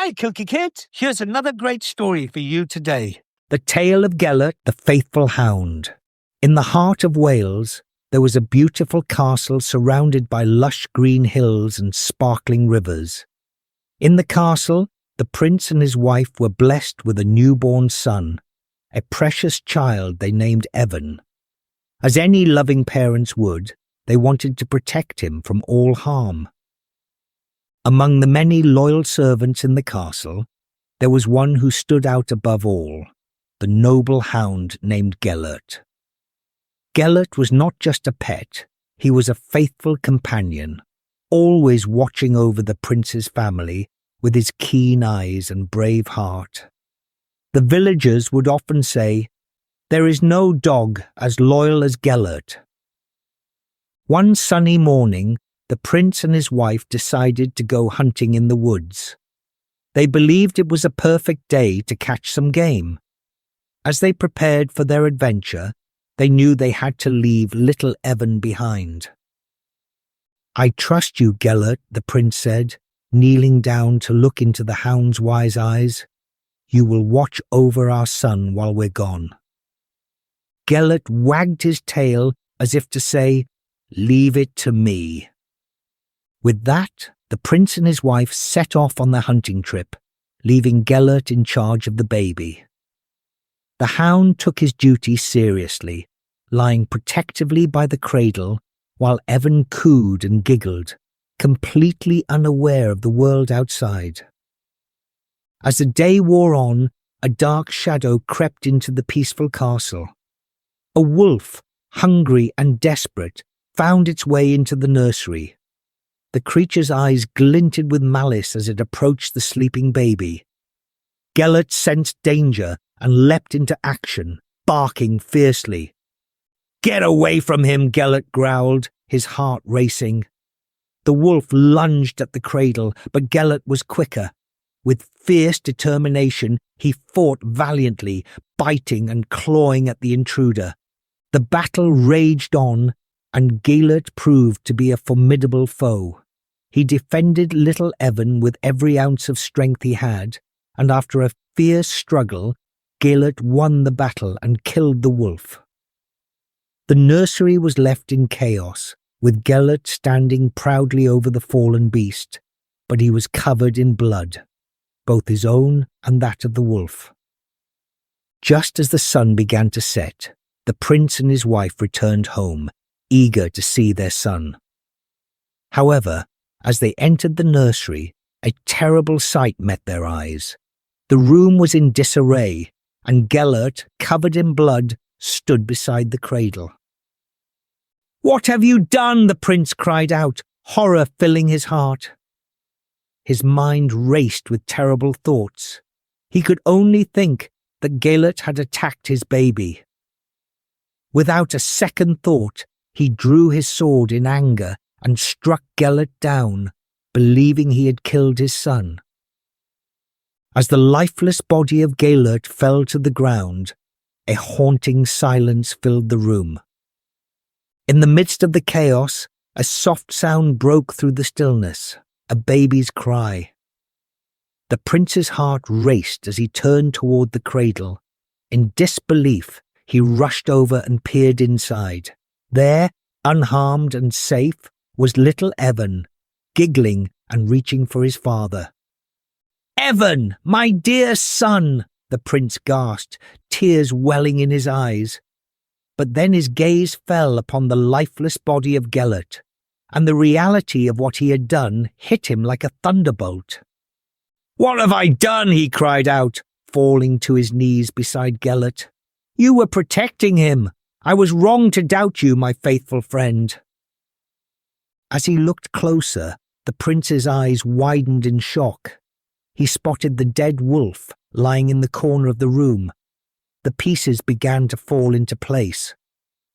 Hi, Cookie Kid. Here's another great story for you today. The Tale of Gelert the Faithful Hound. In the heart of Wales, there was a beautiful castle surrounded by lush green hills and sparkling rivers. In the castle, the prince and his wife were blessed with a newborn son, a precious child they named Evan. As any loving parents would, they wanted to protect him from all harm. Among the many loyal servants in the castle, there was one who stood out above all, the noble hound named Gelert. Gelert was not just a pet, he was a faithful companion, always watching over the prince's family with his keen eyes and brave heart. The villagers would often say, "There is no dog as loyal as Gelert." One sunny morning, the prince and his wife decided to go hunting in the woods. They believed it was a perfect day to catch some game. As they prepared for their adventure, they knew they had to leave little Evan behind. "I trust you, Gelert," the prince said, kneeling down to look into the hound's wise eyes. "You will watch over our son while we're gone." Gelert wagged his tail as if to say, "Leave it to me." With that, the prince and his wife set off on their hunting trip, leaving Gelert in charge of the baby. The hound took his duty seriously, lying protectively by the cradle while Evan cooed and giggled, completely unaware of the world outside. As the day wore on, a dark shadow crept into the peaceful castle. A wolf, hungry and desperate, found its way into the nursery. The creature's eyes glinted with malice as it approached the sleeping baby. Gelert sensed danger and leapt into action, barking fiercely. "Get away from him," Gelert growled, his heart racing. The wolf lunged at the cradle, but Gelert was quicker. With fierce determination, he fought valiantly, biting and clawing at the intruder. The battle raged on, and Gelert proved to be a formidable foe. He defended little Evan with every ounce of strength he had, and after a fierce struggle, Gelert won the battle and killed the wolf. The nursery was left in chaos, with Gelert standing proudly over the fallen beast, but he was covered in blood, both his own and that of the wolf. Just as the sun began to set, the prince and his wife returned home, eager to see their son. However, as they entered the nursery, a terrible sight met their eyes. The room was in disarray, and Gelert, covered in blood, stood beside the cradle. "What have you done?" the prince cried out, horror filling his heart. His mind raced with terrible thoughts. He could only think that Gelert had attacked his baby. Without a second thought, he drew his sword in anger and struck Gelert down, believing he had killed his son. As the lifeless body of Gelert fell to the ground, a haunting silence filled the room. In the midst of the chaos, a soft sound broke through the stillness, a baby's cry. The prince's heart raced as he turned toward the cradle. In disbelief, he rushed over and peered inside. There, unharmed and safe, was little Evan, giggling and reaching for his father. "Evan, my dear son!" the prince gasped, tears welling in his eyes. But then his gaze fell upon the lifeless body of Gelert, and the reality of what he had done hit him like a thunderbolt. "What have I done?" he cried out, falling to his knees beside Gelert. "You were protecting him. I was wrong to doubt you, my faithful friend." As he looked closer, the prince's eyes widened in shock. He spotted the dead wolf lying in the corner of the room. The pieces began to fall into place.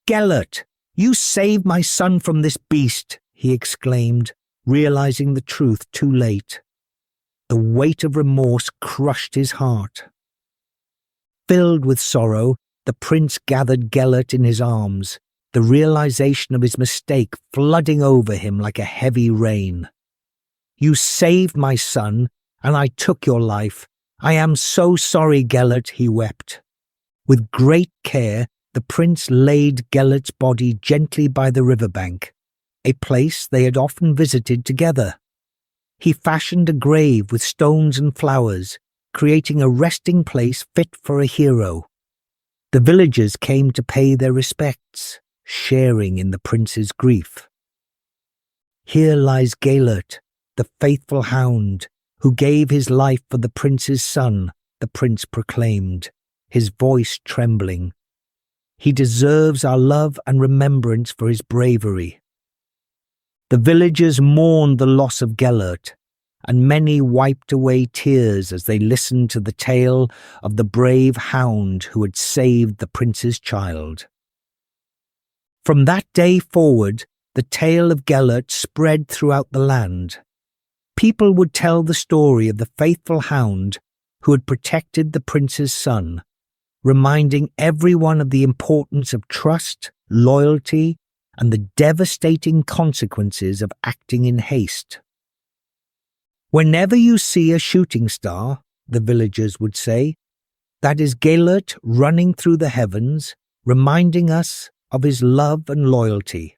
"Gelert, you saved my son from this beast," he exclaimed, realizing the truth too late. The weight of remorse crushed his heart. Filled with sorrow, the prince gathered Gelert in his arms, the realization of his mistake flooding over him like a heavy rain. "You saved my son, and I took your life. I am so sorry, Gelert, he wept. With great care, the prince laid Gelert's body gently by the riverbank, a place they had often visited together. He fashioned a grave with stones and flowers, creating a resting place fit for a hero. The villagers came to pay their respects, sharing in the prince's grief. Here lies Gelert, the faithful hound, who gave his life for the prince's son, the prince proclaimed, his voice trembling. He deserves our love and remembrance for his bravery. The villagers mourned the loss of Gelert, and many wiped away tears as they listened to the tale of the brave hound who had saved the prince's child. From that day forward, the tale of Gelert spread throughout the land. People would tell the story of the faithful hound who had protected the prince's son, reminding everyone of the importance of trust, loyalty, and the devastating consequences of acting in haste. Whenever you see a shooting star, the villagers would say, that is Gelert running through the heavens, reminding us of his love and loyalty.